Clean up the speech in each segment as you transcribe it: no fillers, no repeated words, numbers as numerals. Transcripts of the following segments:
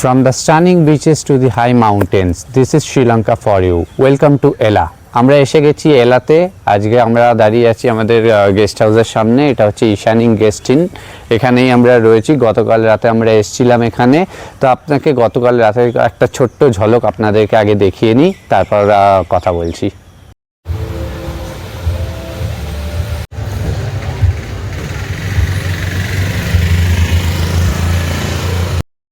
From the stunning beaches to the high mountains, this is Sri Lanka for you. Welcome to Ella. আমরা এসে গেছি এলাতে। আজকে আমরা দাঁড়িয়ে আছি আমাদের গেস্ট হাউসের সামনে। এটা হচ্ছে ঈশানী গেস্ট ইন, এখানেই আমরা রয়েছি। গতকাল রাতে আমরা এসেছিলাম এখানে। তো আপনাকে গতকাল রাতে একটা ছোট্ট ঝলক আপনাদেরকে আগে দেখিয়ে নিই, তারপর কথা বলছি।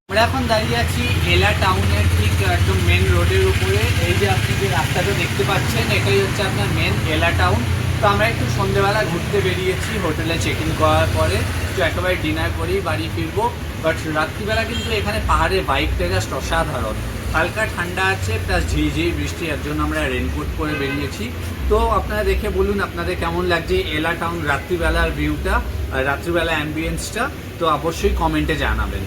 আমরা এখন দাঁড়িয়ে আছি এলা টাউনের ঠিক একদম মেন রোডের উপরে। এই যে আপনি যে রাস্তাটা দেখতে পাচ্ছেন, এটাই হচ্ছে আপনার মেন এলা টাউন। তো আমরা একটু সন্ধ্যেবেলা ঘুরতে বেরিয়েছি হোটেলে চেক ইন করার পরে, তো একেবারে ডিনার করেই বাড়ি ফিরবো। বাট রাত্রিবেলা কিন্তু এখানে পাহাড়ে বাইকটা জাস্ট অসাধারণ। হালকা ঠান্ডা আছে, প্লাস ঝিরিঝিরি বৃষ্টি, এর জন্য আমরা রেনকোট পরে বেরিয়েছি। তো আপনারা দেখে বলুন আপনাদের কেমন লাগছে এলা টাউন রাত্রিবেলার ভিউটা, রাত্রিবেলা অ্যাম্বিয়েন্সটা। তো অবশ্যই কমেন্টে জানাবেন।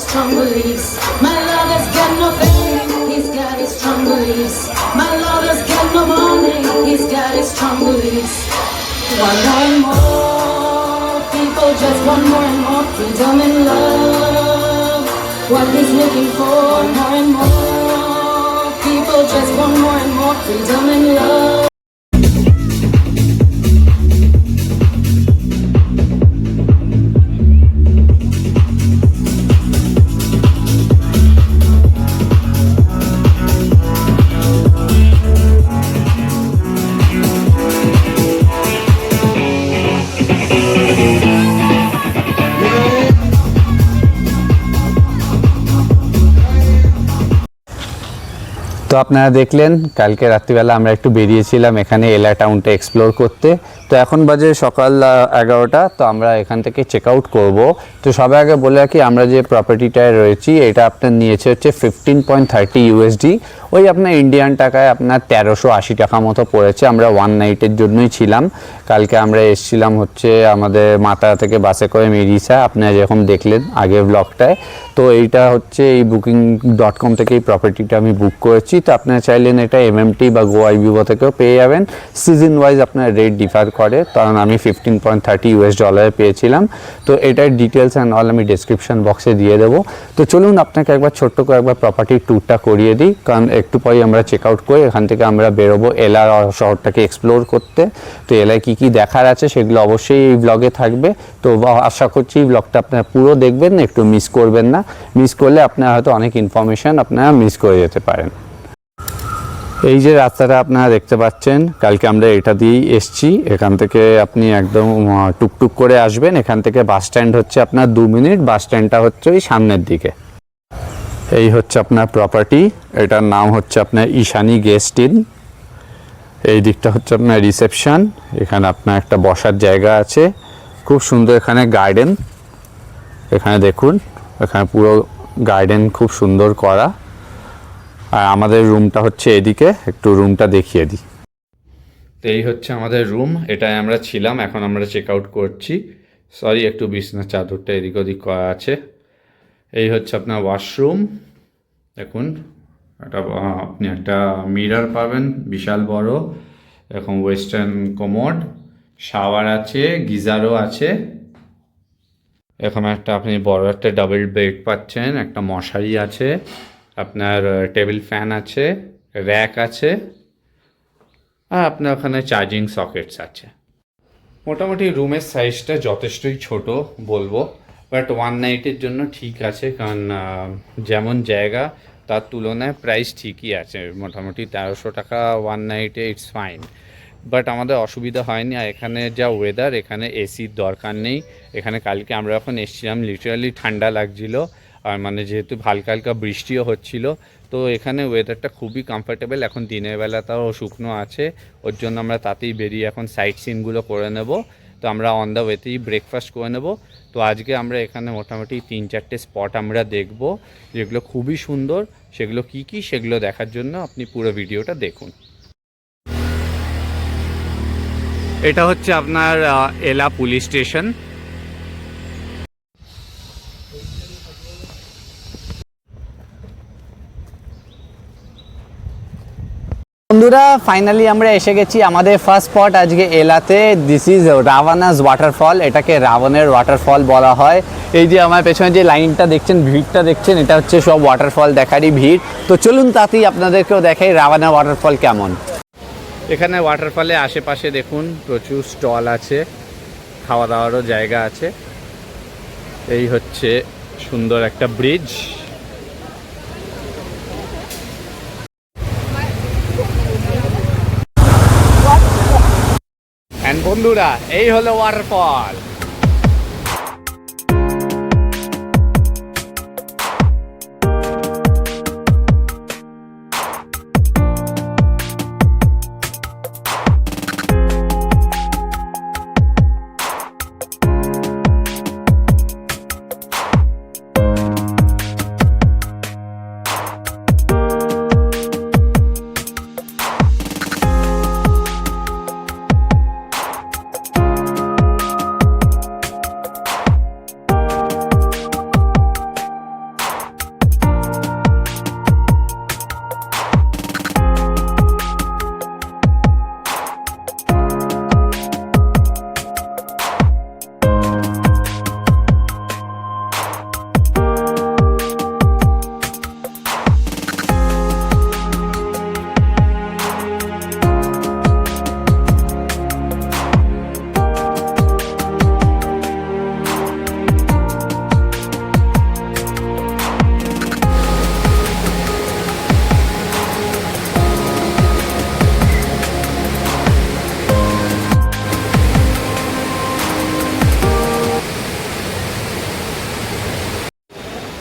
Strong beliefs. My lover's got no fame, he's got his strong beliefs. My lover's got no money, he's got his strong beliefs. One more and more people just want more and more freedom and love. What he's looking for, more and more people just want more and more freedom and love. তো আপনারা দেখলেন কালকে রাত্রিবেলা আমরা একটু বেরিয়েছিলাম এখানে এলা টাউনটা এক্সপ্লোর করতে। তো এখন বাজে সকাল 11টা। তো আমরা এখান থেকে চেক আউট করবো। তো সবাই আগে বলে রাখি, আমরা যে প্রপার্টিটায় রয়েছি এটা আপনার নিয়েছে হচ্ছে 15.30 USD, ওই আপনার ইন্ডিয়ান টাকায় আপনার 1380 টাকা মতো পড়েছে। আমরা ওয়ান নাইটের জন্যই ছিলাম। কালকে আমরা এসেছিলাম হচ্ছে আমাদের মাতারা থেকে বাসে করে মেরিসা, আপনারা যেরকম দেখলেন আগের ব্লগটায়। তো এইটা হচ্ছে এই booking.com থেকে এই প্রপার্টিটা আমি বুক করেছি। তো আপনারা চাইলেন এটা MMT বা গোয়া ভিভো থেকেও পেয়ে যাবেন। সিজন ওয়াইজ আপনার রেট ডিফার করে, কারণ আমি 15.30 US ডলারে পেয়েছিলাম। তো এটার ডিটেলস অ্যান্ড অল আমি ডেসক্রিপশন বক্সে দিয়ে দেবো। তো চলুন আপনাকে একবার ছোট্ট করে একবার প্রপার্টির ট্যুরটা করিয়ে দিই, কারণ একটু পরে আমরা চেক আউট করে এখান থেকে আমরা বেরোবো এলা শহরটাকে এক্সপ্লোর করতে। তো এলায় কী কী দেখার আছে সেগুলো অবশ্যই এই ব্লগে থাকবে। তো আশা করছি এই ব্লগটা আপনারা পুরো দেখবেন, একটু মিস করবেন না। মিস করলে আপনারা হয়তো অনেক ইনফরমেশান আপনারা মিস করে যেতে পারেন। এই যে রাস্তাটা আপনারা দেখতে পাচ্ছেন, কালকে আমরা এটা দিয়েই এসছি। এখান থেকে আপনি একদম টুকটুক করে আসবেন। এখান থেকে বাস স্ট্যান্ড হচ্ছে আপনার 2 মিনিট, বাস স্ট্যান্ডটা হচ্ছে ওই সামনের দিকে। এই হচ্ছে আপনার প্রপার্টি, এটার নাম হচ্ছে আপনার ঈশানী গেস্ট ইন। এই দিকটা হচ্ছে আপনার রিসেপশন, এখানে আপনার একটা বসার জায়গা আছে, খুব সুন্দর। এখানে গার্ডেন, এখানে দেখুন, এখানে পুরো গার্ডেন খুব সুন্দর করা। আর আমাদের রুমটা হচ্ছে এদিকে, একটু রুমটা দেখিয়ে দিই। তো এই হচ্ছে আমাদের রুম, এটাই আমরা ছিলাম। এখন আমরা চেক আউট করছি। সরি, একটু বিছনার চাদরটা এদিক ওদিক করা আছে। এই হচ্ছে আপনার ওয়াশরুম, দেখুন এটা আপনি একটা মিরর পাবেন বিশাল বড়, এরকম ওয়েস্টার্ন কোমোড, শাওয়ার আছে, গিজারও আছে। এরকম একটা আপনি বড় একটা ডাবল বেড পাচ্ছেন, একটা মশারি আছে, আপনার টেবিল ফ্যান আছে, র্যাক আছে, আর আপনার ওখানে চার্জিং সকেটস আছে। মোটামুটি রুমের সাইজটা যথেষ্টই ছোট বলবো, বাট ওয়ান নাইটের জন্য ঠিক আছে, কারণ যেমন জায়গা তার তুলনায় প্রাইস ঠিকই আছে। মোটামুটি 1300 টাকা ওয়ান নাইটে, ইটস ফাইন। বাট আমাদের অসুবিধা হয়নি। আর এখানে যা ওয়েদার, এখানে এসির দরকার নেই। এখানে কালকে আমরা যখন এসেছিলাম লিটারালি ঠান্ডা লাগছিলো, আর মানে যেহেতু হালকা হালকা বৃষ্টিও হচ্ছিল, তো এখানে ওয়েদারটা খুবই কমফর্টেবল। এখন দিনের বেলাটাও শুকনো আছে, ওর জন্য আমরা তাতেই বেরিয়ে এখন সাইট সিনগুলো করে নেব। তো আমরা অন দ্য ওয়েতেই ব্রেকফাস্ট করে নেব। তো আজকে আমরা এখানে মোটামুটি 3-4টে স্পট আমরা দেখব, যেগুলো খুবই সুন্দর। সেগুলো কি কি সেগুলো দেখার জন্য আপনি পুরো ভিডিওটা দেখুন। এটা হচ্ছে আপনার এলা পুলিশ স্টেশন। বন্ধুরা ফাইনালি আমরা এসে গেছি আমাদের ফার্স্ট স্পট আজকে এলাতে। This is Ravana's waterfall. এটাকে রাবণের ওয়াটারফল বলা হয়। এই যে আমার পেছনে যে লাইনটা দেখছেন, ভিড়টা দেখছেন, এটা হচ্ছে সব ওয়াটারফল দেখারই ভিড়। তো চলুন তাতেই আপনাদেরকেও দেখাই রাভানা ওয়াটারফল কেমন। এখানে ওয়াটারফলে আশেপাশে দেখুন প্রচুর স্টল আছে, খাওয়া দাওয়ারও জায়গা আছে। এই হচ্ছে সুন্দর একটা ব্রিজ। বন্ধুরা এই হলো ওয়াটারফল।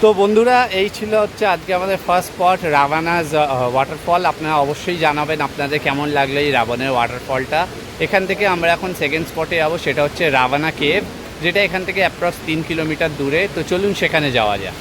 তো বন্ধুরা এই ছিল হচ্ছে আজকে আমাদের ফার্স্ট স্পট রাভানাস ওয়াটারফল। আপনারা অবশ্যই জানাবেন আপনাদের কেমন লাগলো এই রাবণের ওয়াটারফলটা। এখান থেকে আমরা এখন সেকেন্ড স্পটে যাবো, সেটা হচ্ছে রাভানা কেভ, যেটা এখান থেকে অ্যাপ্রক্স 3 কিলোমিটার দূরে। তো চলুন সেখানে যাওয়া যাক।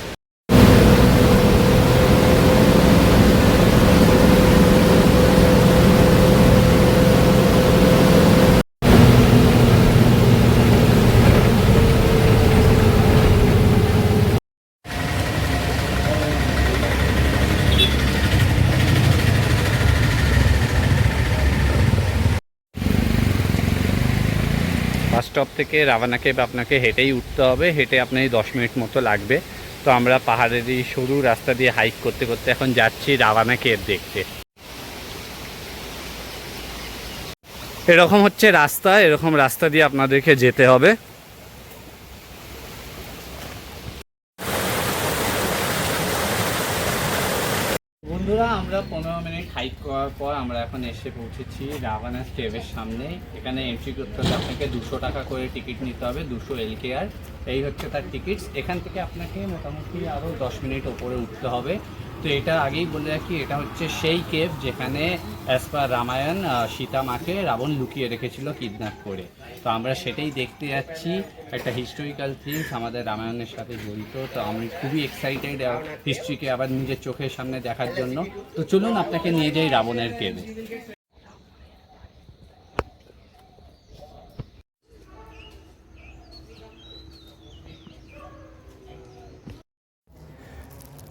বাস স্টপ থেকে রাভানা কেভ আপনাকে হেঁটেই উঠতে হবে। হেঁটে আপনার 10 মিনিট মতো লাগবে। তো আমরা পাহাড়ের এই সরু রাস্তা দিয়ে হাইক করতে করতে এখন যাচ্ছি রাভানা কেভ দেখতে। এরকম হচ্ছে রাস্তা, এরকম রাস্তা দিয়ে আপনাদেরকে যেতে হবে। বন্ধুরা আমরা 15 মিনিট হাইক করার পর আমরা এখন এসে পৌঁছেছি রাভানাস কেভের সামনে। এখানে এন্ট্রি করতে হলে আপনাকে 200 টাকা করে টিকিট নিতে হবে, 200 LKR। এই হচ্ছে তার টিকিটস। এখান থেকে আপনাকে মোটামুটি আরও 10 মিনিট ওপরে উঠতে হবে। তো এটা আগেই বলে রাখি, এটা হচ্ছে সেই কেভ যেখানে অ্যাজ পার রামায়ণ সীতা মাকে রাবণ লুকিয়ে রেখেছিল কিডন্যাপ করে। তো আমরা সেটাই দেখতে যাচ্ছি। একটা হিস্টোরিক্যাল থিংস আমাদের রামায়ণের সাথে জড়িত। তো আমি খুবই এক্সাইটেড হিস্ট্রিকে আবার নিজের চোখের সামনে দেখার জন্য। তো চলুন আপনাকে নিয়ে যাই রাবণের কেভে।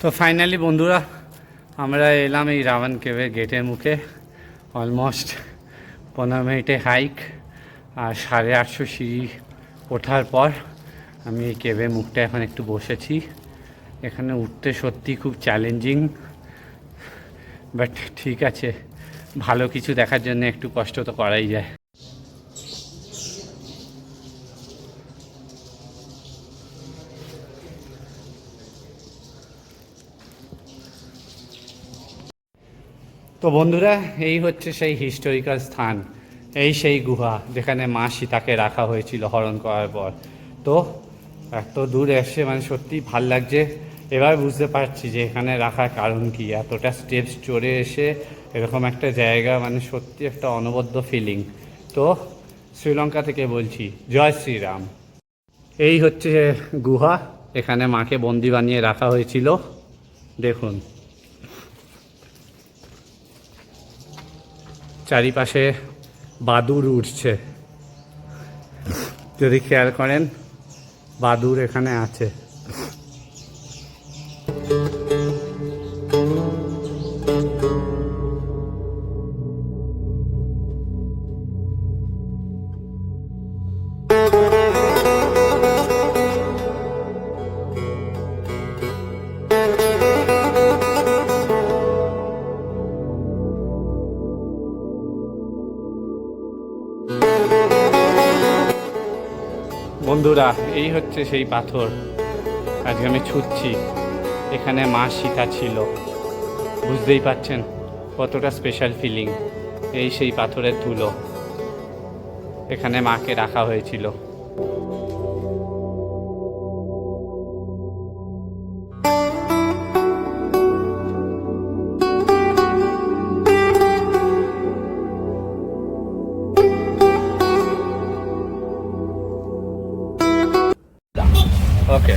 তো ফাইনালি বন্ধুরা আমরা এলাম এই রাবণ কেভের গেটের মুখে। অলমোস্ট 15 মিনিটে হাইক আর 850 সিঁড়ি ওঠার পর আমি এই কেভের মুখটা এখন একটু বসেছি। এখানে উঠতে সত্যি খুব চ্যালেঞ্জিং, বাট ঠিক আছে, ভালো কিছু দেখার জন্য একটু কষ্ট তো করাই যায়। তো বন্ধুরা এই হচ্ছে সেই হিস্টোরিক্যাল স্থান, এই সেই গুহা যেখানে মা সীতাকে রাখা হয়েছিল হরণ করার পর। তো এত দূর এসে মানে সত্যি ভাল লাগছে। এবার বুঝতে পারছি যে এখানে রাখার কারণ কি। এতটা স্টেপস চড়ে এসে এরকম একটা জায়গা, মানে সত্যি একটা অনবদ্য ফিলিং। তো শ্রীলঙ্কা থেকে বলছি, জয় শ্রীরাম। এই হচ্ছে গুহা, এখানে মাকে বন্দি বানিয়ে রাখা হয়েছিল। দেখুন চারিপাশে বাদুড় উঠছে। যদি খেয়াল করেন বাদুর এখানে আছে। বন্ধুরা, এই হচ্ছে সেই পাথর আজকে আমি ছুটছি। এখানে মা সীতা ছিল, বুঝতেই পাচ্ছেন কতটা স্পেশাল ফিলিং। এই সেই পাথরের ধুলো, এখানে মাকে রাখা হয়েছিল। ওকে,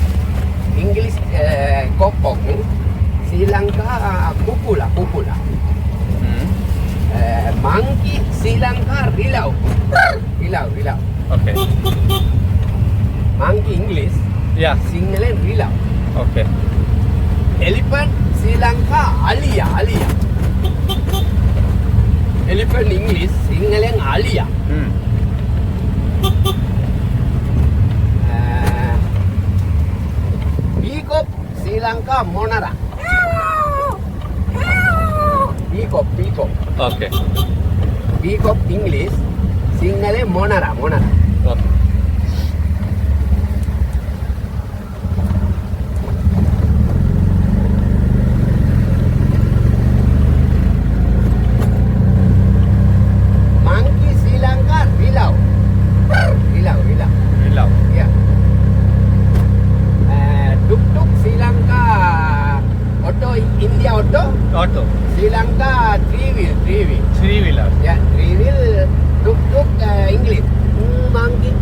English kopok ni. Sri Lanka kupula. Monkey Sri Lanka rilau. Rilau. ওকে, Monkey English ইয়া, Sinhala rilau. ওকে, Elephant Sri Lanka alia. Elephant English Sinhala alia. Peacock Sri Lanka monara. Peacock. ওকে, Peacock English Sinhala monara. ওকে। Monkey Sri Lanka rilau. মিলাও। Yeah. Tuk Sri Lanka auto India auto auto, Sri Lanka three wheel. Three wheeler. Yeah, three wheel tuk English. Monkey.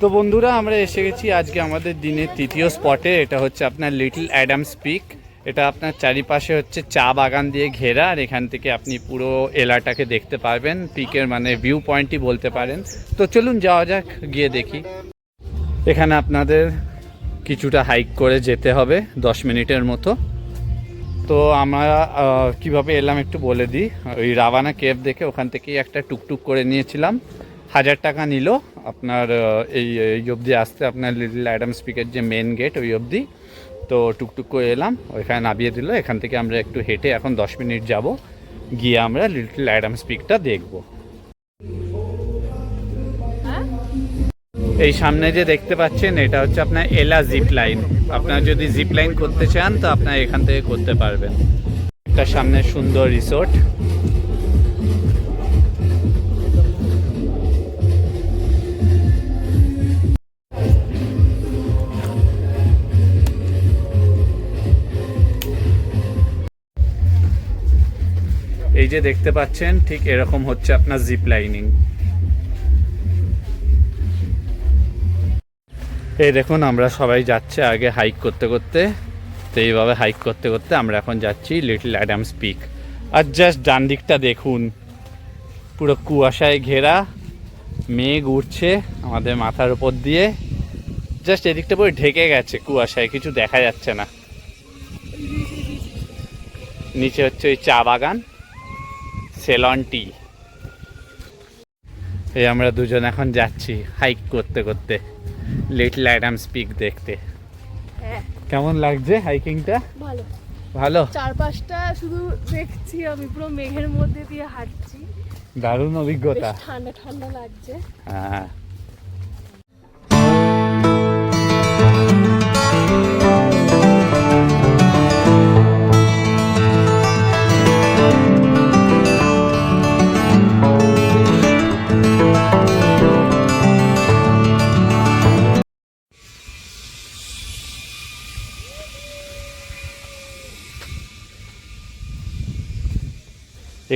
তো বন্ধুরা, আমরা এসে গেছি আজকে আমাদের দিনের তৃতীয় স্পটে। এটা হচ্ছে আপনার লিটল অ্যাডামস পিক। এটা আপনার চারিপাশে হচ্ছে চা বাগান দিয়ে ঘেরা, আর এখান থেকে আপনি পুরো এলাকাটাকে দেখতে পারবেন। পিকের মানে ভিউ পয়েন্টই বলতে পারেন। তো চলুন যাওয়া যাক, গিয়ে দেখি। এখানে আপনাদের কিছুটা হাইক করে যেতে হবে 10 মিনিটের মতো। তো আমরা কিভাবে এলাম একটু বলে দিই। ওই রাভানা কেভ দেখে ওখান থেকেই একটা টুকটুক করে নিয়েছিলাম। 1000 টাকা নিল আপনার এই অবধি আসতে, আপনার লিটল অ্যাডামস পিকের যে মেন গেট ওই অবধি। তো টুকটুক করে এলাম, ওইখানে নামিয়ে দিল। এখান থেকে আমরা একটু হেঁটে এখন 10 মিনিট যাব, গিয়ে আমরা লিটল অ্যাডামস পিকটা দেখব। এই সামনে যে দেখতে পাচ্ছেন এটা হচ্ছে আপনার এলা জিপ লাইন। আপনারা যদি জিপ লাইন করতে চান তো আপনারা এখান থেকে করতে পারবেন। একটা সামনে সুন্দর রিসোর্ট। এই যে দেখতে পাচ্ছেন ঠিক এরকম হচ্ছে আপনার জিপ লাইনিং। এই দেখুন আমরা সবাই যাচ্ছে আগে হাইক করতে করতে। তো এইভাবে হাইক করতে করতে আমরা এখন যাচ্ছি লিটল অ্যাডামস পিক। আর জাস্ট ডান দিকটা দেখুন, পুরো কুয়াশায় ঘেরা, মেঘ উঠছে আমাদের মাথার উপর দিয়ে। জাস্ট এদিকটা পুরো ঢেকে গেছে কুয়াশায়, কিছু দেখা যাচ্ছে না। নিচে হচ্ছে ওই চা বাগান, সেলন টি। এই আমরা দুজন এখন যাচ্ছি হাইক করতে করতে লিটল অ্যাডামস পিক দেখতে। হ্যাঁ, কেমন লাগছে হাইকিংটা? ভালো। ভালো, চারপাশটা শুধু দেখছি, আমি পুরো মেঘের মধ্যে দিয়ে হাঁটছি। দারুণ অভিজ্ঞতা। বেশ ঠান্ডা ঠান্ডা লাগছে। হ্যাঁ।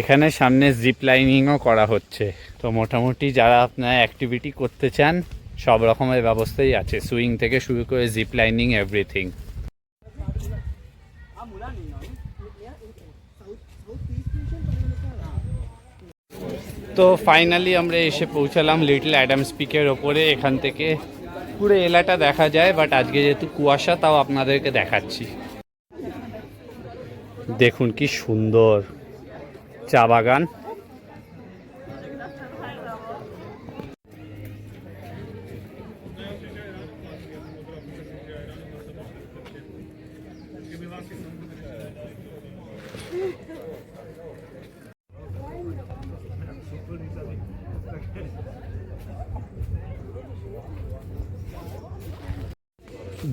এখানে সামনে জিপ লাইনিংও করা হচ্ছে। তো মোটামুটি যারা আপনারা অ্যাক্টিভিটি করতে চান সব রকমের ব্যবস্থাই আছে, সুইং থেকে শুরু করে জিপ লাইনিং এভরিথিং। তো ফাইনালি আমরা এসে পৌঁছালাম লিটল অ্যাডামস পিকের ওপরে। এখান থেকে পুরো এলাকাটা দেখা যায়, বাট আজকে যেহেতু কুয়াশা তাও আপনাদেরকে দেখাচ্ছি। দেখুন কি সুন্দর চা বাগান।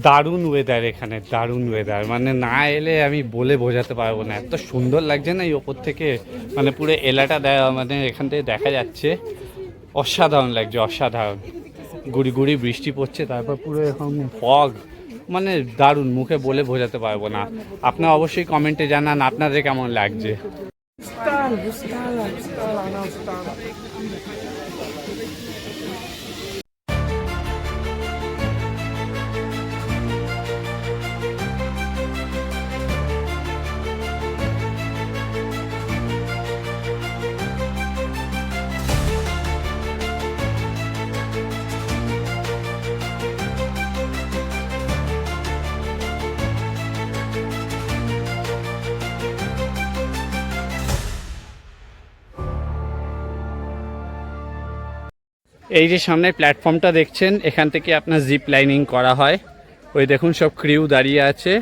দারুণ ওয়েদার এখানে, দারুণ ওয়েদার, মানে না এলে আমি বলে বোঝাতে পারবো না, এত সুন্দর লাগছে না এই ওপর থেকে, মানে পুরো এলাকাটা মানে এখান থেকে দেখা যাচ্ছে, অসাধারণ লাগছে, অসাধারণ। গুড়ি গুড়ি বৃষ্টি পড়ছে, তারপর পুরো এখন ফগ, মানে দারুণ, মুখে বলে বোঝাতে পারবো না। আপনারা অবশ্যই কমেন্টে জানান আপনাদের কেমন লাগছে। এই যে সামনের প্ল্যাটফর্মটা দেখছেন, এখান থেকে আপনার জিপ লাইনিং করা হয়। ওই দেখুন সব ক্রিউ দাঁড়িয়ে আছে,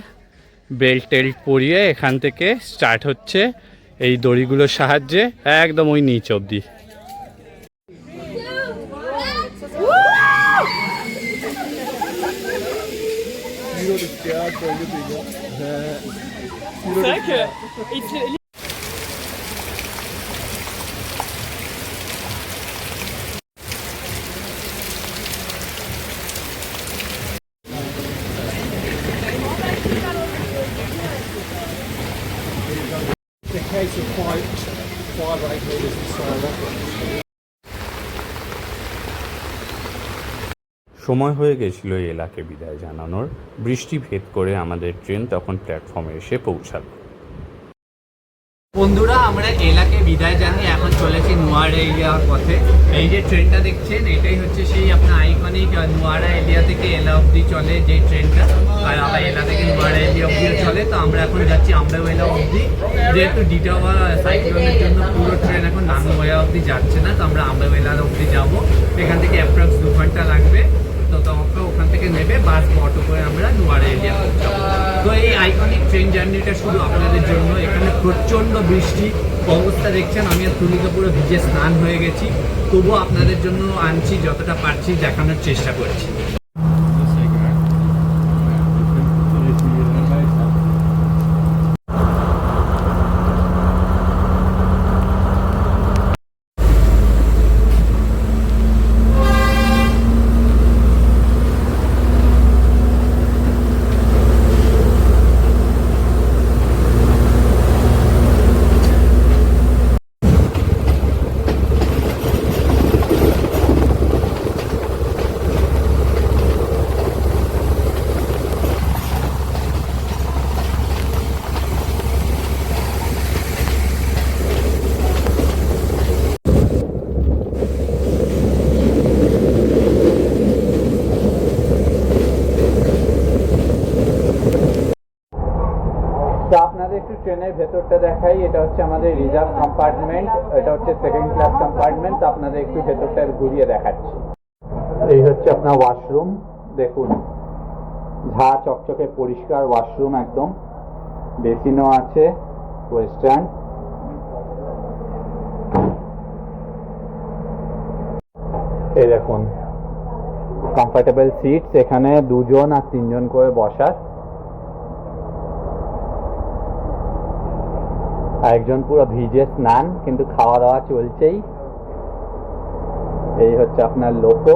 বেল্ট টেল্ট পরিয়ে এখান থেকে স্টার্ট হচ্ছে এই দড়িগুলোর সাহায্যে একদম ওই নিচ অবধি। সময় হয়ে গেছিল এই এলাকে বিদায় জানানোর। বৃষ্টি ভেদ করে আমাদের ট্রেন তখন প্ল্যাটফর্মে এসে পৌঁছালো। বন্ধুরা, আমরা এলাকে বিদায় জানিয়ে এখন চলেছি নোয়ারা এরিয়ার পথে। এই যে ট্রেনটা দেখছেন, এটাই হচ্ছে সেই আপনার আইকনিক নোয়ারা এরিয়া থেকে এলা অবধি চলে যে ট্রেনটা, আর আবার এলা থেকে নোয়ারা এরিয়া অবধিও চলে। তো আমরা এখন যাচ্ছি আমরাওয়েলা অবধি, যেহেতু ডিটাওয়া সাইক্লোনের জন্য পুরো ট্রেন এখন নানুয়া অবধি যাচ্ছে না, তো আমরা আমরাওয়েলার অবধি যাবো। এখান থেকে অ্যাপ্রক্স 2 ঘন্টা লাগবে। তো তখন ওখান থেকে নেবে বাস বা অটো করে আমরা নোয়ারা এরিয়া পৌঁছাবো। তো এই আইকনিক ট্রেন জার্নিটা শুধু আপনাদের জন্য। এখানে প্রচণ্ড বৃষ্টি অবস্থা দেখছেন, আমি আর তুলিকে পুরো ভিজে স্নান হয়ে গেছি, তবুও আপনাদের জন্য আনছি, যতটা পারছি দেখানোর চেষ্টা করছি। আপনাদের একটু ট্রেনের ভেতরটা দেখাই। এটা হচ্ছে আমাদের রিজার্ভ কম্পার্টমেন্ট, এটা হচ্ছে সেকেন্ড ক্লাস কম্পার্টমেন্ট। তো আপনাদের একটু ভেতরটা ঘুরিয়ে দেখাচ্ছি। এই হচ্ছে আপনার ওয়াশরুম, দেখুন ঝা চকচকে পরিষ্কার ওয়াশরুম একদম, বেসিনও আছে ওয়েস্টার্ন। এই দেখুন কমফোর্টেবল সিটস, এখানে 2 জন আর 3 জন করে বসার। একজন পুরো ভিজে স্নান, কিন্তু খাওয়া দাওয়া চলছেই। এই হচ্ছে আপনার লোকো।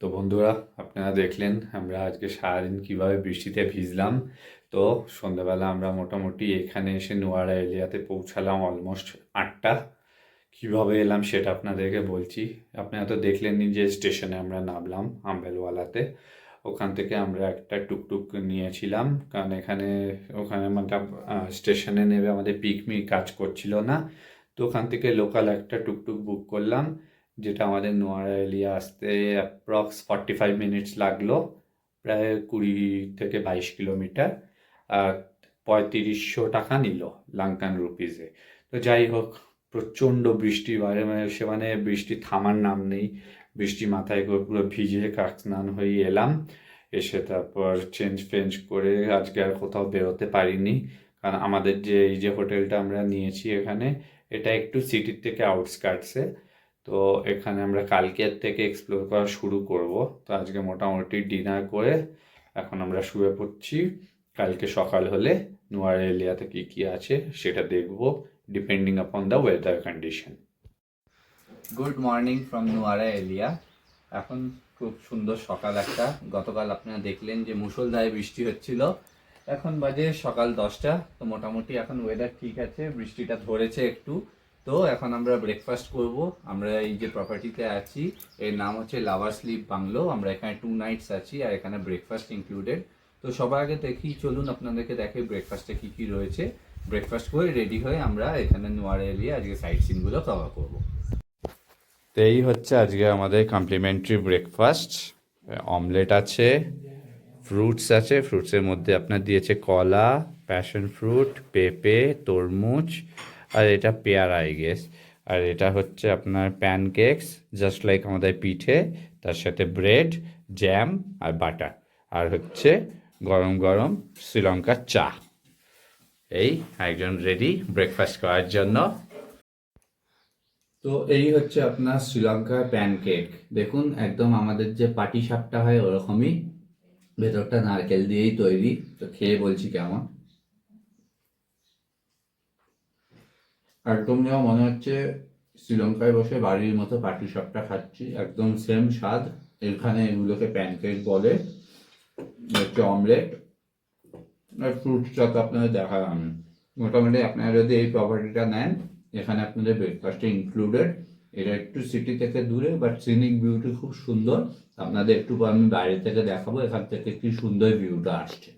তো বন্ধুরা, আপনারা দেখলেন আমরা আজকে সারাদিন কিভাবে বৃষ্টিতে ভিজলাম। তো সন্ধ্যাবেলা আমরা মোটামুটি এখানে এসে নোয়ারা এরিয়াতে পৌঁছালাম অলমোস্ট 8টা। কীভাবে এলাম সেটা আপনাদেরকে বলছি। আপনারা তো দেখলেনই যে স্টেশনে আমরা নামলাম আম্বেলওয়ালাতে। ওখান থেকে আমরা একটা টুকটুক নিয়েছিলাম, কারণ ওখানে মানে স্টেশনে নেমে আমাদের পিকমি কাজ করছিল না। তো ওখান থেকে লোকাল একটা টুকটুক বুক করলাম, যেটা আমাদের নোয়ারা এলিয়া আসতে অ্যাপ্রক্স 45 মিনিটস লাগলো, প্রায় 20 থেকে 22 কিলোমিটার। আর 3500 টাকা নিল লঙ্কান রুপিসে। তো যাই হোক, প্রচণ্ড বৃষ্টি বাইরে, মানে বৃষ্টি থামার নাম নেই। বৃষ্টি মাথায় করে পুরো ভিজে কাকস্নান হয়ে এলাম। এসে তারপর চেঞ্জ করে আজকে আর কোথাও বেরোতে পারিনি, কারণ আমাদের এই যে হোটেলটা আমরা নিয়েছি এখানে, এটা একটু সিটির থেকে আউটস্কার্টসে। তো এখানে আমরা কালকের থেকে এক্সপ্লোর করা শুরু করব। তো আজকে মোটামুটি ডিনার করে এখন আমরা শুয়ে পড়ছি। কালকে সকাল হলে নোয়ারা এরিয়াতে কী আছে সেটা দেখব, depending upon the weather condition. Good morning from Nuwara area. এখন খুব সুন্দর সকাল একটা। গতকাল আপনারা দেখলেন যে মুষলধারে বৃষ্টি হচ্ছিল। এখন বাজে সকাল 10টা। তো মোটামুটি এখন ওয়েদার ঠিক আছে, বৃষ্টিটা ধরেছে একটু। তো এখন আমরা ব্রেকফাস্ট করব। আমরা এই যে প্রপার্টিতে আছি এর নাম হচ্ছে লাভার স্লিপ বাংলো। আমরা এখানে 2 নাইটস আছি আর এখানে ব্রেকফাস্ট ইনক্লুডেড। তো সবার আগে দেখি, চলুন আপনাদেরকে দেখে ব্রেকফাস্টে কী কী রয়েছে। ব্রেকফাস্ট করে রেডি হয়ে আমরা এখানে নোয়ারা এরিয়া আজকে সাইট সিনগুলো কভার করবো। তো এই হচ্ছে আজকে আমাদের কমপ্লিমেন্টারি ব্রেকফাস্ট। অমলেট আছে, ফ্রুটস আছে, ফ্রুটসের মধ্যে আপনার দিয়েছে কলা, প্যাশন ফ্রুট, পেঁপে, তরমুজ, আর এটা পেয়ারা আই গেস। আর এটা হচ্ছে আপনার প্যানকেকস, জাস্ট লাইক আমাদের পিঠে, তার সাথে ব্রেড, জ্যাম আর বাটার, আর হচ্ছে গরম গরম শ্রীলঙ্কার চা। এই একজন রেডি ব্রেকফাস্ট করার জন্য। তো এই হচ্ছে আপনার শ্রীলঙ্কার প্যানকেক। দেখুন একদম আমাদের যে পাটি সাপটা হয় ওরকমই, ভেতরটা নারকেল দিয়েই তৈরি। তো খেয়ে বলছি কেমন। একদম যেমন মনে হচ্ছে শ্রীলঙ্কায় বসে বাড়ির মতো পাটি সাপটা খাচ্ছি, একদম সেম স্বাদ। এখানে এগুলোকে প্যানকেক বলে। হচ্ছে অমলেট আর ফ্রুটসটা তো আপনাদের দেখালাম। মোটামুটি আপনারা যদি এই প্রপার্টিটা নেন, এখানে আপনাদের ব্রেকফাস্টে ইনক্লুডেড। এটা একটু সিটি থেকে দূরে, বাট সিনিক ভিউটি খুব সুন্দর। আপনাদের একটু আমি বাইরে থেকে দেখাবো এখান থেকে কি সুন্দর ভিউটা আসছে।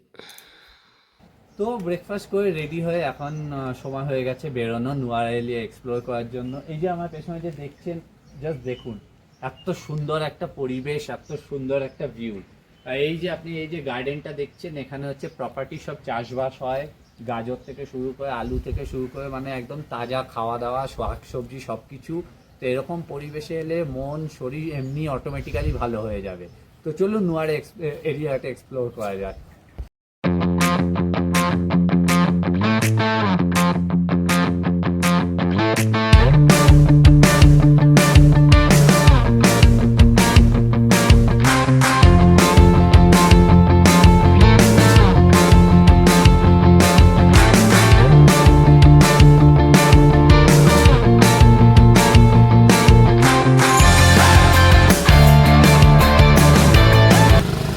তো ব্রেকফাস্ট করে রেডি হয়ে এখন সময় হয়ে গেছে বেরোনো, নোয়ারা এরিয়া এক্সপ্লোর করার জন্য। এই যে আমার পেছনে যে দেখছেন, জাস্ট দেখুন এত সুন্দর একটা পরিবেশ, এত সুন্দর একটা ভিউ। এই যে আপনি এই যে গার্ডেনটা দেখছেন, এখানে হচ্ছে প্রপার্টি সব চাষবাস হয়, গাজর থেকে শুরু করে আলু থেকে শুরু করে, মানে একদম তাজা খাওয়া দাওয়া, শাক সবজি সব কিছু। তো এরকম পরিবেশে এলে মন শরীর এমনি অটোমেটিক্যালি ভালো হয়ে যাবে। তো চলুন নোয়ারা এরিয়াটা এক্সপ্লোর করা যাক।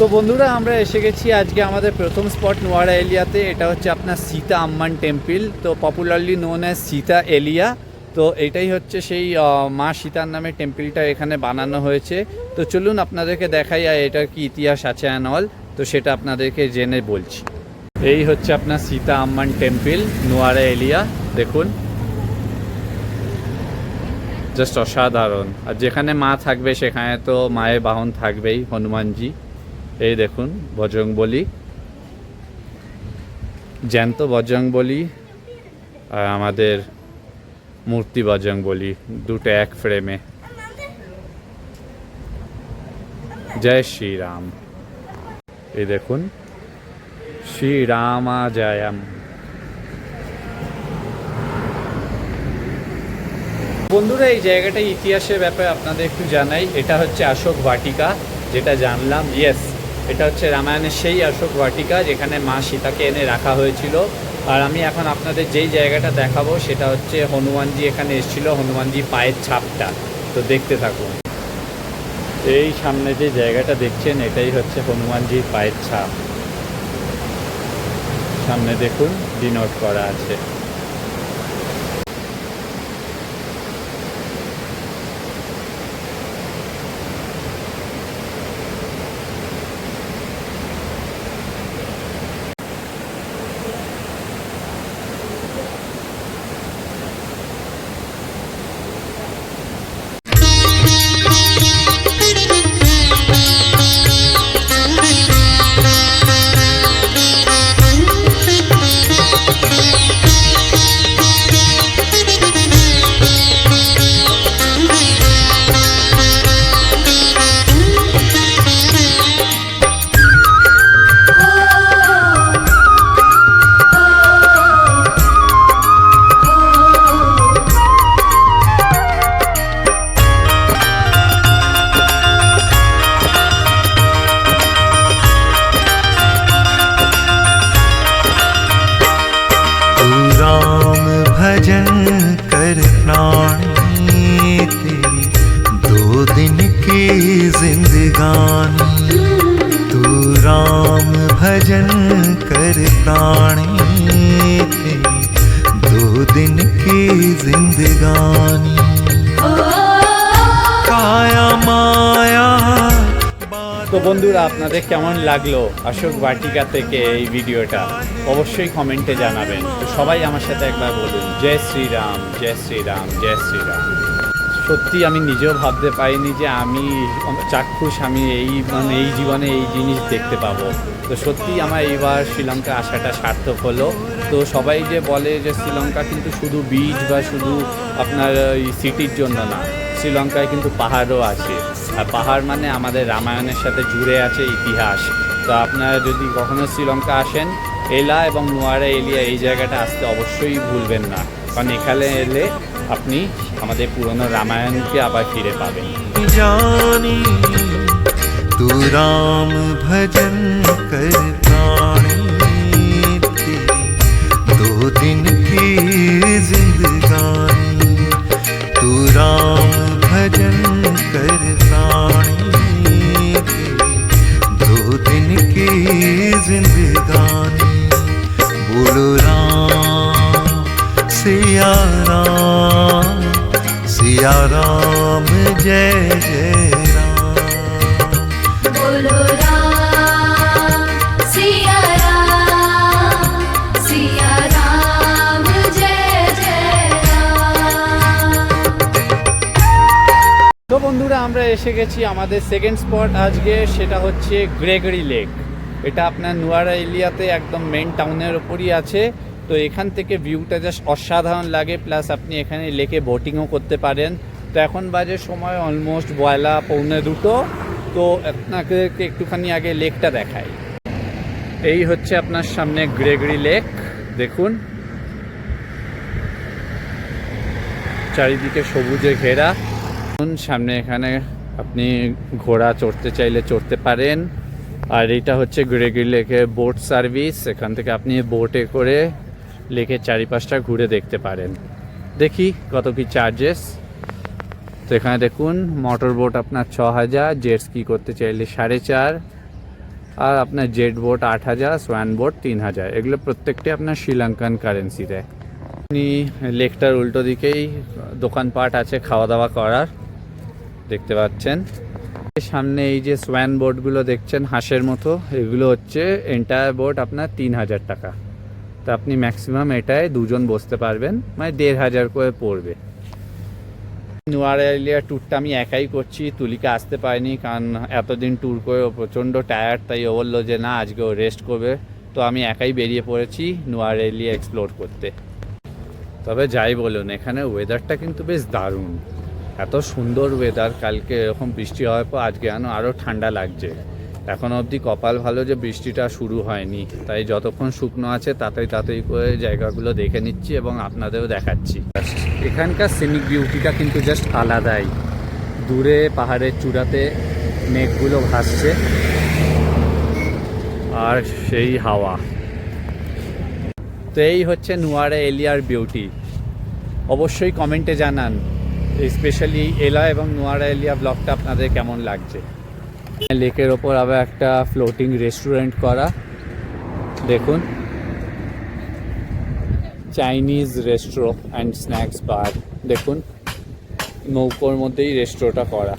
তো বন্ধুরা, আমরা এসে গেছি আজকে আমাদের প্রথম স্পট নোয়ারা এরিয়াতে। এটা হচ্ছে আপনার সীতা আম্মান টেম্পল, তো পপুলারলি নোন অ্যাজ সীতা এলিয়া। তো এটাই হচ্ছে সেই মা সীতার নামে টেম্পলটা এখানে বানানো হয়েছে। তো চলুন আপনাদেরকে দেখাই আর এটার কি ইতিহাস আছে অ্যান্ড অল, তো সেটা আপনাদেরকে জেনে বলছি। এই হচ্ছে আপনার সীতা আম্মান টেম্পল নোয়ারা এরিয়া। দেখুন জাস্ট অসাধারণ। আর যেখানে মা থাকবে সেখানে তো মায়ের বাহন থাকবেই, হনুমানজি। এই দেখুন বজরংবলী, জ্যান্ত বজরংবলী আর আমাদের মূর্তি বজরংবলী, দুটো এক ফ্রেমে। জয় শ্রীরাম। এই দেখুন শ্রীরামাজয়ম। বন্ধুরা, এই জায়গাটা ইতিহাসের ব্যাপারে আপনাদের একটু জানাই। এটা হচ্ছে অশোক বাটিকা, যেটা জানলাম। ইয়েস, এটা হচ্ছে রামায়ণের সেই অশোক বাটিকা যেখানে মা সীতাকে এনে রাখা হয়েছিল। আর আমি এখন আপনাদের যেই জায়গাটা দেখাবো সেটা হচ্ছে হনুমানজি এখানে এসেছিল, হনুমানজি পায়ের ছাপটা। তো দেখতে থাকুন। এই সামনে যে জায়গাটা দেখছেন এটাই হচ্ছে হনুমানজির পায়ের ছাপ। সামনে দেখুন ডিনোট করা আছে। भजन कर प्राणी तेरी 2 दिन की जिंदगानी। तू राम भजन कर प्राणी तेरी 2 दिन की जिंदगानी। काया माया। তো বন্ধুরা, আপনাদের কেমন লাগলো অশোক বাটিকা থেকে এই ভিডিওটা অবশ্যই কমেন্টে জানাবেন। তো সবাই আমার সাথে একবার বলুন, জয় শ্রীরাম, জয় শ্রীরাম, জয় শ্রীরাম। সত্যি আমি নিজেও ভাবতে পারিনি যে আমি চাক্ষুষ আমি এই জীবনে এই জিনিস দেখতে পাবো। তো সত্যি আমার এইবার শ্রীলঙ্কা আসাটা সার্থক হলো। তো সবাই যে বলে যে শ্রীলঙ্কা কিন্তু শুধু বিচ বা শুধু আপনার সিটির জন্য না, শ্রীলঙ্কায় কিন্তু পাহাড়ও আছে। আর পাহাড় মানে আমাদের রামায়ণের সাথে জুড়ে আছে ইতিহাস। তো আপনারা যদি কখনো শ্রীলঙ্কা আসেন, এলা এবং নুয়ারা এলিয়া এই জায়গাটা আসতে অবশ্যই ভুলবেন না, কারণ এখানে এলে আপনি আমাদের পুরনো রামায়ণকে আবার ফিরে পাবেন। जानी तू राम भजन कर प्राणी तेरी 2 दिन की जिंदगानी। तू राम भजन कर प्राणी तेरी 2 दिन की जिंदगानी। बोलो राम सिया राम, सिया राम जय जय राम। बोलो राम सिया राम जय जय राम। তো বন্ধুরা, আমরা এসে গেছি আমাদের সেকেন্ড স্পট আজকে, সেটা হচ্ছে গ্রেগরি লেক। এটা আপনার নুয়ারা এলিয়াতে একদম মেন টাউনের ওপরই আছে। তো এখান থেকে ভিউটা জাস্ট অসাধারণ লাগে, প্লাস আপনি এখানে লেকে বোটিংও করতে পারেন। তো এখন বাজে সময় অলমোস্ট 1:45। তো আপনাকে একটুখানি আগে লেকটা দেখাই। এই হচ্ছে আপনার সামনে গ্রেগরি লেক, দেখুন চারিদিকে সবুজে ঘেরা। সামনে এখানে আপনি ঘোড়া চড়তে চাইলে চড়তে পারেন। আর এটা হচ্ছে গ্রেগরি লেকের বোট সার্ভিস। এখান থেকে আপনি বোটে করে লেকের চারিপাশটা ঘুরে দেখতে পারেন। দেখি কত কি চার্জেস। তো এখানে দেখুন মোটর বোট আপনার 6000, জেট স্কি করতে চাইলে 4.5, আর আপনার জেট বোট 8000, সোয়ান বোট 3000। এগুলো প্রত্যেকটি আপনার শ্রীলঙ্কান কারেন্সিতে। আপনি লেকটার উল্টো দিকেই দোকানপাট আছে খাওয়া দাওয়া করার, দেখতে পাচ্ছেন। সামনে এই যে সোয়ান বোটগুলো দেখছেন হাঁসের মতো, এগুলো হচ্ছে এন্টায়ার বোট আপনার 3000 টাকা। তো আপনি ম্যাক্সিমাম এটায় 2 জন বসতে পারবেন, মানে 1500 করে পড়বে। নুয়ারা এলিয়া ট্যুরটা আমি একাই করছি, তুলিকা আসতে পারিনি কারণ এতদিন ট্যুর করে ও প্রচণ্ড টায়ার্ড, তাই ও বললো যে না আজকে ও রেস্ট করবে। তো আমি একাই বেরিয়ে পড়েছি নুয়ারা এলিয়া এক্সপ্লোর করতে। তবে যাই বলুন, এখানে ওয়েদারটা কিন্তু বেশ দারুণ, এত সুন্দর ওয়েদার। কালকে এরকম বৃষ্টি হওয়ার পর আজকে আরও ঠান্ডা লাগছে। এখন অবধি কপাল ভালো যে বৃষ্টিটা শুরু হয়নি, তাই যতক্ষণ শুকনো আছে তাড়াতাড়ি করে জায়গাগুলো দেখে নিচ্ছি এবং আপনাদেরও দেখাচ্ছি। এখানকার সিনিক বিউটিটা কিন্তু জাস্ট আলাদাই। দূরে পাহাড়ের চূড়াতে মেঘগুলো ভাসছে আর সেই হাওয়া। তো এই হচ্ছে নুয়ারা এলিয়ার বিউটি। অবশ্যই কমেন্টে জানান স্পেশালি এলা এবং নুয়ারা এলিয়া ব্লগটা আপনাদের কেমন লাগছে। লেকের ওপর আবার একটা ফ্লোটিং রেস্টুরেন্ট করা, দেখুন, চাইনিজ রেস্ট্রো অ্যান্ড স্ন্যাক্স বার। দেখুন নৌকোর মধ্যেই রেস্ট্রোটা করা।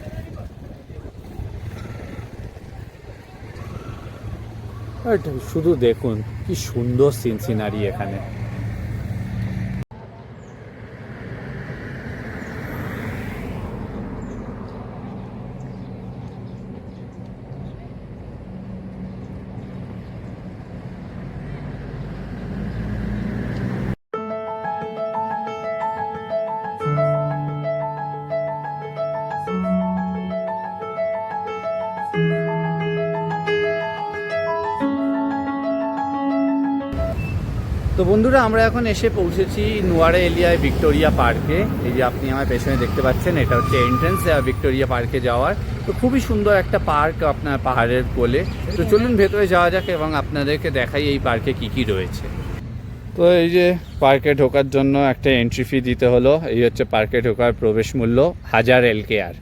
শুধু দেখুন কি সুন্দর সিনারি এখানে। তো বন্ধুরা, আমরা এখন এসে পৌঁছেছি নুয়ারা এলিয়ায় ভিক্টোরিয়া পার্কে। এই যে আপনি আমার পেছনে দেখতে পাচ্ছেন, এটা হচ্ছে এন্ট্রেন্স ভিক্টোরিয়া পার্কে যাওয়ার। তো খুবই সুন্দর একটা পার্ক আপনার পাহাড়ের কোলে। তো চলুন ভেতরে যাওয়া যাক এবং আপনাদেরকে দেখাই এই পার্কে কি কি রয়েছে। তো এই যে পার্কে ঢোকার জন্য একটা এন্ট্রি ফি দিতে হলো। এই হচ্ছে পার্কে ঢোকার প্রবেশ মূল্য, 1000 LKR।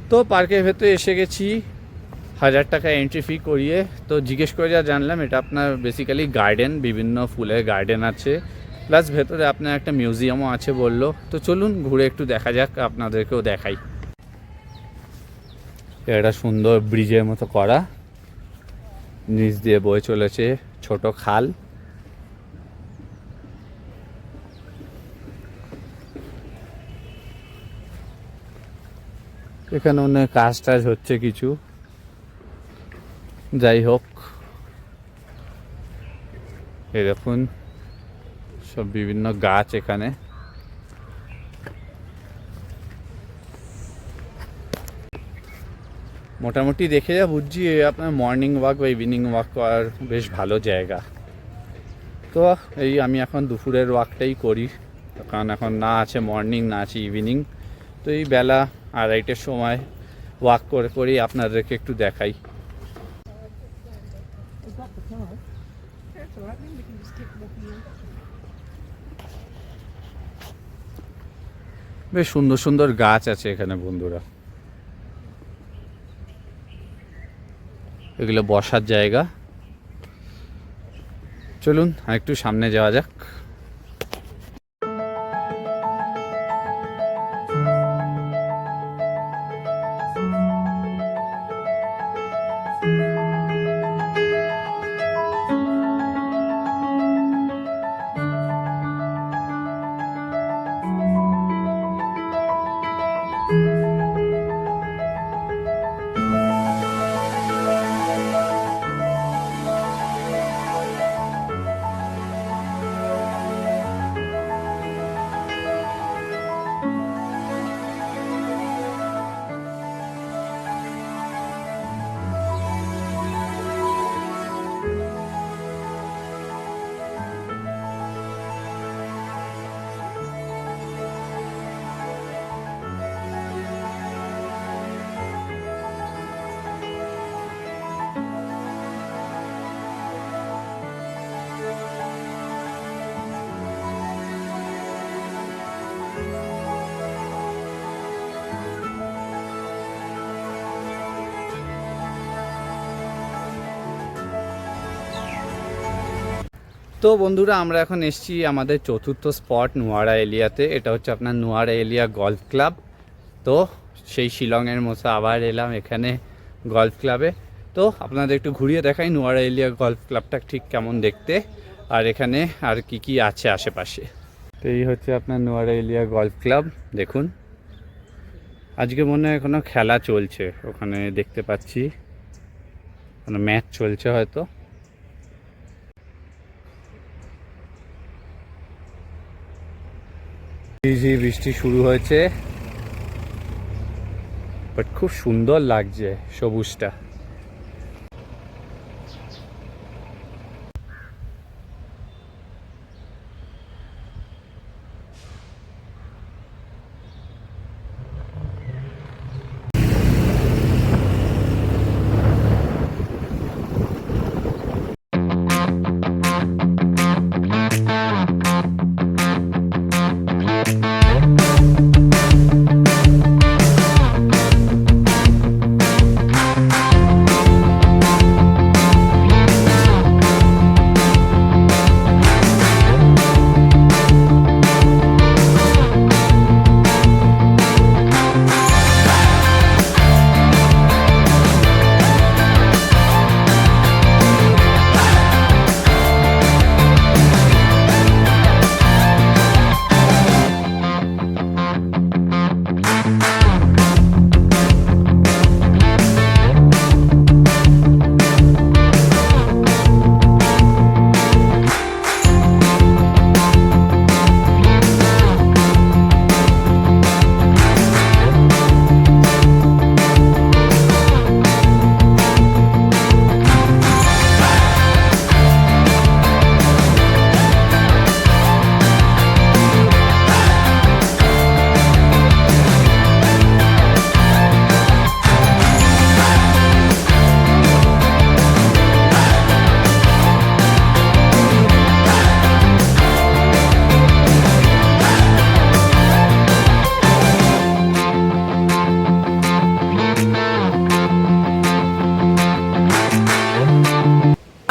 তো পার্কের ভেতরে এসে গেছি, 1000 টাকা এন্ট্রি ফি করিয়ে। তো জিজ্ঞেস করে যা জানলাম, এটা আপনার বেসিক্যালি গার্ডেন, বিভিন্ন ফুলের গার্ডেন আছে, প্লাস ভেতরে আপনার একটা মিউজিয়ামও আছে বললো। তো চলুন ঘুরে একটু দেখা যাক, আপনাদেরকেও দেখাই। এটা সুন্দর ব্রিজের মতো করা, নিচ দিয়ে বয়ে চলেছে ছোট খাল। এখানে অনেক কাজ টাজ হচ্ছে কিছু, যাই হোক। এই দেখুন সব বিভিন্ন গাছ এখানে। মোটামুটি দেখে যা বুঝছি আপনার মর্নিং ওয়াক বা ইভিনিং ওয়াক করার বেশ ভালো জায়গা। তো এই আমি এখন দুপুরের ওয়াকটাই করি, কারণ এখন না আছে মর্নিং না আছে ইভিনিং। তো এই বেলা 2:30টার সময় ওয়াক করে করেই আপনাদেরকে একটু দেখাই। বেশ সুন্দর সুন্দর গাছ আছে এখানে বন্ধুরা, এগুলো বসার জায়গা। চলুন একটু সামনে যাওয়া যাক। তো বন্ধুরা, আমরা এখন এসেছি আমাদের চতুর্থ স্পট নুয়ারা এলিয়াতে। এটা হচ্ছে আপনার নুয়ারা এলিয়া গলফ ক্লাব। তো সেই শিলংয়ের মতো আবার এলাম এখানে গলফ ক্লাবে। তো আপনাদের একটু ঘুরিয়ে দেখাই নুয়ারা এলিয়া গলফ ক্লাবটা ঠিক কেমন দেখতে, আর এখানে আর কি কি আছে আশেপাশে। তো এই হচ্ছে আপনার নুয়ারা এলিয়া গলফ ক্লাব। দেখুন আজকে মনে হয় কোনো খেলা চলছে, ওখানে দেখতে পাচ্ছি কোনো ম্যাচ চলছে হয়তো। বৃষ্টি শুরু হয়েছে, বাট খুব সুন্দর লাগছে সবুজটা।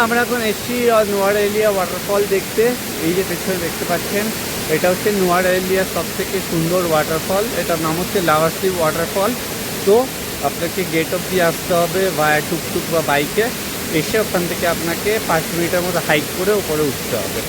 আমরা এখন এসেছি নোয়ারেলিয়া ওয়াটারফল দেখতে। এই যে পেছনে দেখতে পাচ্ছেন এটা হচ্ছে নোয়ারেলিয়ার সব থেকে সুন্দর ওয়াটারফল। এটার নাম হচ্ছে লাভার স্লিপ ওয়াটারফল। তো আপনাকে গেট অফ দিয়ে আসতে হবে ভায়া টুকটুক বা বাইকে, এসে ওখান থেকে আপনাকে 5 মিনিটের মতো হাইক করে উপরে উঠতে হবে।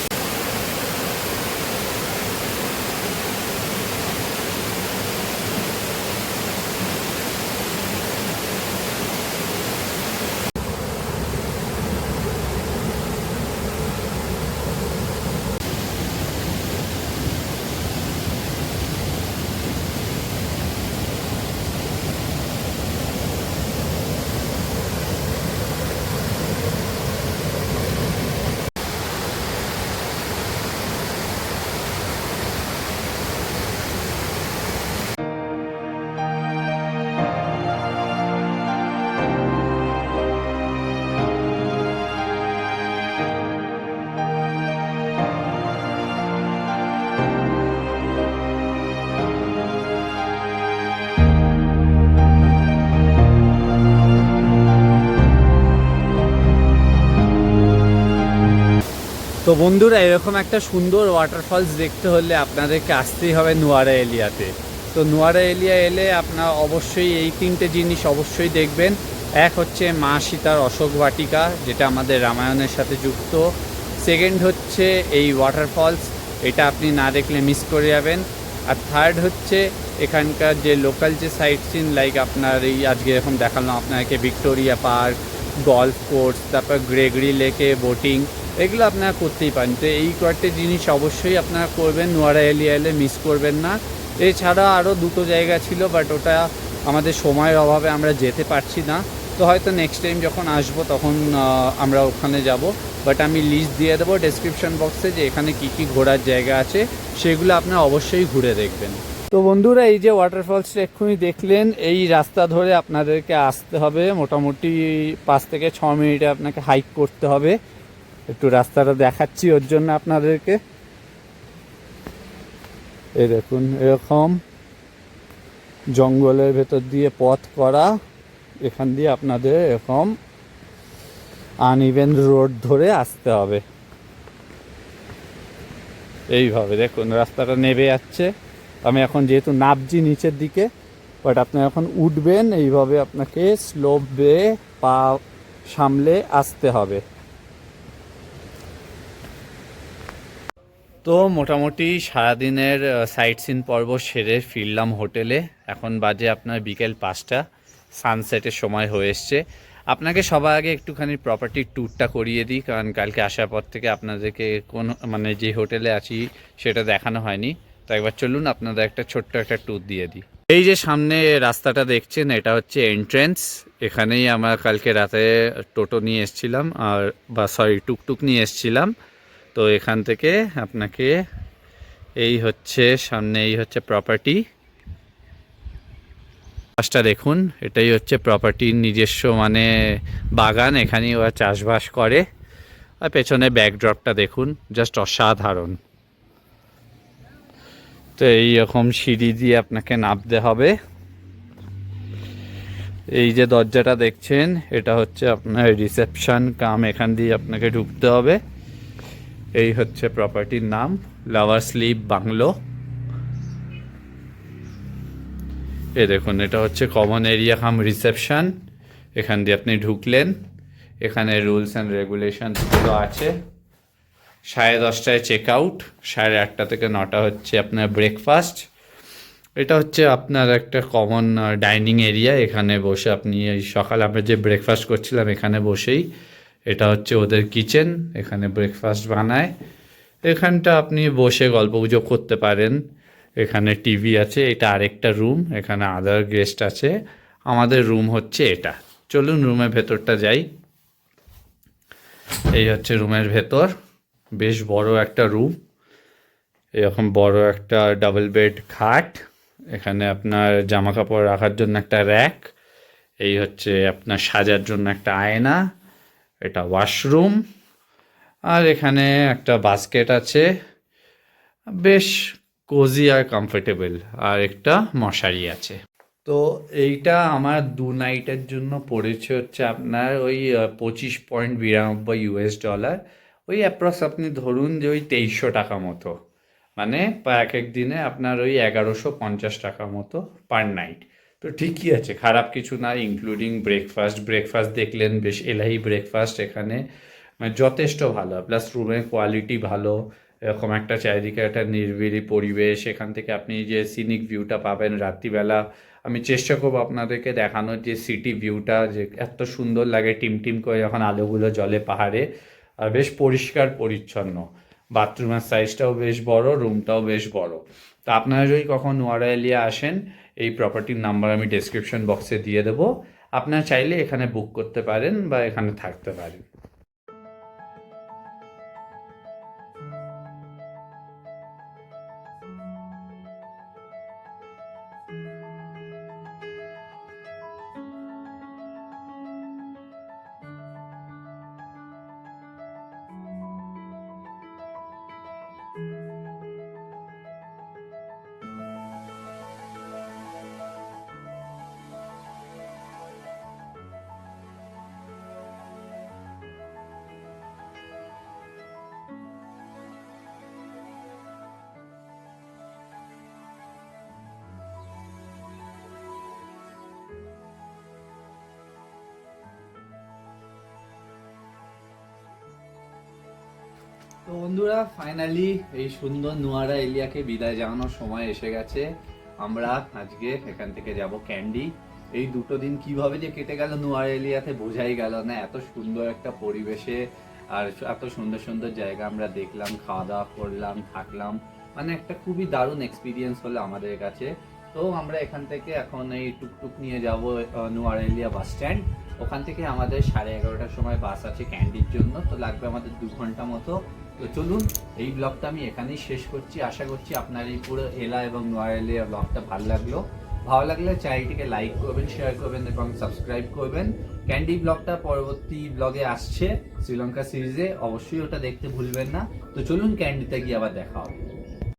তো বন্ধুরা, এরকম একটা সুন্দর ওয়াটারফলস দেখতে হলে আপনাদেরকে আসতেই হবে নোয়ারেলিয়াতে। তো নোয়ারেলিয়া এলে আপনারা অবশ্যই এই 3টে জিনিস অবশ্যই দেখবেন। এক হচ্ছে মা সীতার অশোক বাটিকা, যেটা আমাদের রামায়ণের সাথে যুক্ত। সেকেন্ড হচ্ছে এই ওয়াটারফলস, এটা আপনি না দেখলে মিস করে যাবেন। আর থার্ড হচ্ছে এখানকার যে লোকাল যে সাইট সিন, লাইক আপনার এই আজকে এরকম দেখালাম আপনাকে ভিক্টোরিয়া পার্ক, গলফ কোর্স, তারপর গ্রেগরি লেকে বোটিং, এগুলো আপনারা করতেই পারেন। তো এই কয়েকটা জিনিস অবশ্যই আপনারা করবেন, নোয়ারেলিয়া এলে মিস করবেন না। এছাড়া আরও 2টো জায়গা ছিল, বাট ওটা আমাদের সময়ের অভাবে আমরা যেতে পারছি না। তো হয়তো নেক্সট টাইম যখন আসবো তখন আমরা ওখানে যাব। বাট আমি লিস্ট দিয়ে দেবো ডেসক্রিপশন বক্সে যে এখানে কি কি ঘোরার জায়গা আছে, সেগুলো আপনারা অবশ্যই ঘুরে দেখবেন। তো বন্ধুরা, এই যে ওয়াটারফলসটা এক্ষুনি দেখলেন, এই রাস্তা ধরে আপনাদেরকে আসতে হবে। মোটামুটি 5 থেকে 6 মিনিটে আপনাকে হাইক করতে হবে। একটু রাস্তাটা দেখাচ্ছি ওর জন্য আপনাদেরকে। এই দেখুন, এরকম জঙ্গলের ভেতর দিয়ে পথ করা, এখান দিয়ে আপনাদের এরকম আনইভেন রোড ধরে আসতে হবে। এইভাবে দেখুন রাস্তাটা নেমে যাচ্ছে। আমি এখন যেহেতু নামছি নিচের দিকে, বাট আপনি এখন উঠবেন, এইভাবে আপনাকে স্লোপ বেয়ে পা সামলে আসতে হবে। তো মোটামুটি সারাদিনের সাইট সিন পর্ব সেরে ফিরলাম হোটেলে। এখন বাজে আপনার বিকেল 5টা, সানসেটের সময় হয়ে এসছে। আপনাকে সবার আগে একটুখানি প্রপার্টির ট্যুরটা করিয়ে দিই, কারণ কালকে আসার পর থেকে আপনাদেরকে যে হোটেলে আছি সেটা দেখানো হয়নি। তো একবার চলুন আপনাদের একটা ছোট্ট একটা ট্যুর দিয়ে দিই। এই যে সামনে রাস্তাটা দেখছেন, এটা হচ্ছে এন্ট্রেন্স। এখানেই আমরা কালকে রাতে টোটো নিয়ে এসেছিলাম, আর টুকটুক নিয়ে এসেছিলাম। তো এখান থেকে আপনাকে এই হচ্ছে সামনে, এই হচ্ছে প্রপার্টি। চাষটা দেখুন, এটাই হচ্ছে প্রপার্টির নিজস্ব মানে বাগান, এখানেই ওরা চাষবাস করে। আর পেছনে ব্যাকড্রপটা দেখুন, জাস্ট অসাধারণ। তো এইরকম সিঁড়ি দিয়ে আপনাকে নামতে হবে। এই যে দরজাটা দেখছেন, এটা হচ্ছে আপনার রিসেপশন কাম, এখান দিয়ে আপনাকে ঢুকতে হবে। এই হচ্ছে প্রপার্টির নাম, লাভার্স লিভ বাংলো। এই দেখুন, এটা হচ্ছে কমন এরিয়া কাম রিসেপশন। এখান দিয়ে আপনি ঢুকলেন, এখানে রুলস অ্যান্ড রেগুলেশনসগুলো আছে। 10:30টায় চেক আউট, 8:30 থেকে 9টা হচ্ছে আপনার ব্রেকফাস্ট। এটা হচ্ছে আপনার একটা কমন ডাইনিং এরিয়া, এখানে বসে আপনি এই সকালে আমরা যে ব্রেকফাস্ট করছিলাম এখানে বসেই। এটা হচ্ছে ওদের কিচেন, এখানে ব্রেকফাস্ট বানায়। এখানটা আপনি বসে গল্পগুজব করতে পারেন। এখানে টিভি আছে, এটা আরেকটা রুম, এখানে আদার গেস্ট আছে। আমাদের রুম হচ্ছে এটা। চলুন রুমের ভেতরটা যাই। এই হচ্ছে রুমের ভেতর, বেশ বড় একটা রুম। এরকম বড় একটা ডাবল বেড খাট, এখানে আপনার জামা কাপড় রাখার জন্য একটা র্যাক, এই হচ্ছে আপনার সাজার জন্য একটা আয়না, এটা ওয়াশরুম, আর এখানে একটা বাস্কেট আছে, বেশ কোজি আর কমফোর্টেবল, আর একটা মশারি আছে। তো এইটা আমার 2 নাইটের জন্য পড়েছে হচ্ছে আপনার ওই $25.92, ওই অ্যাপ্রক্স আপনি ধরুন যে ওই 2300 টাকা মতো, মানে এক এক দিনে আপনার ওই 1150 টাকা মতো পার নাইট। তো ঠিকই আছে, খারাপ কিছু না। ইনক্লুডিং ব্রেকফাস্ট দেখলেন, বেশ এলাহি ব্রেকফাস্ট এখানে, মানে যথেষ্ট ভালো। প্লাস রুমের কোয়ালিটি ভালো, এরকম একটা চারিদিকে একটা নিরিবিলি পরিবেশ, এখান থেকে আপনি যে সিনিক ভিউটা পাবেন রাত্রিবেলা। আমি চেষ্টা করবো আপনাদেরকে দেখানোর, যে সিটি ভিউটা যে এত সুন্দর লাগে টিম করে যখন আলোগুলো জ্বলে পাহাড়ে। আর বেশ পরিষ্কার পরিচ্ছন্ন, বাথরুমের সাইজটাও বেশ বড়, রুমটাও বেশ বড়। তো আপনারা যদি কখন নোয়ারাইলিয়া আসেন, এই প্রপার্টির নাম্বার আমি ডেসক্রিপশন বক্সে দিয়ে দেবো। আপনারা চাইলে এখানে বুক করতে পারেন বা এখানে থাকতে পারেন। তো বন্ধুরা, ফাইনালি এই সুন্দর নোয়ারা এলিয়াকে বিদায় জানানোর সময় এসে গেছে। আমরা আজকে এখান থেকে যাব ক্যান্ডি। এই 2 দিন কিভাবে যে কেটে গেল নোয়ারা এলিয়াতে বোঝাই গেল না। এত সুন্দর একটা পরিবেশে আর এত সুন্দর সুন্দর জায়গা আমরা দেখলাম, খাওয়া দাওয়া করলাম, থাকলাম, মানে একটা খুবই দারুণ এক্সপিরিয়েন্স হলো আমাদের কাছে। তো আমরা এখান থেকে এখন এই টুকটুক নিয়ে যাব নোয়ারা এলিয়া বাস স্ট্যান্ড। ওখান থেকে আমাদের 11:30টার সময় বাস আছে ক্যান্ডির জন্য, তো লাগবে আমাদের 2 ঘন্টা মতো। তো চলুন, এই ব্লগটা আমি এখানেই শেষ করছি। আশা করছি আপনার এই পুরো এলা এবং নোয়ারা এলিয়া ব্লগটা ভালো লাগলে চ্যানেলটিকে লাইক করবেন, শেয়ার করবেন এবং সাবস্ক্রাইব করবেন। ক্যান্ডি ব্লগটা পরবর্তী ব্লগে আসছে শ্রীলঙ্কা সিরিজে, অবশ্যই ওটা দেখতে ভুলবেন না। তো চলুন ক্যান্ডিতে গিয়ে আবার দেখা হবে।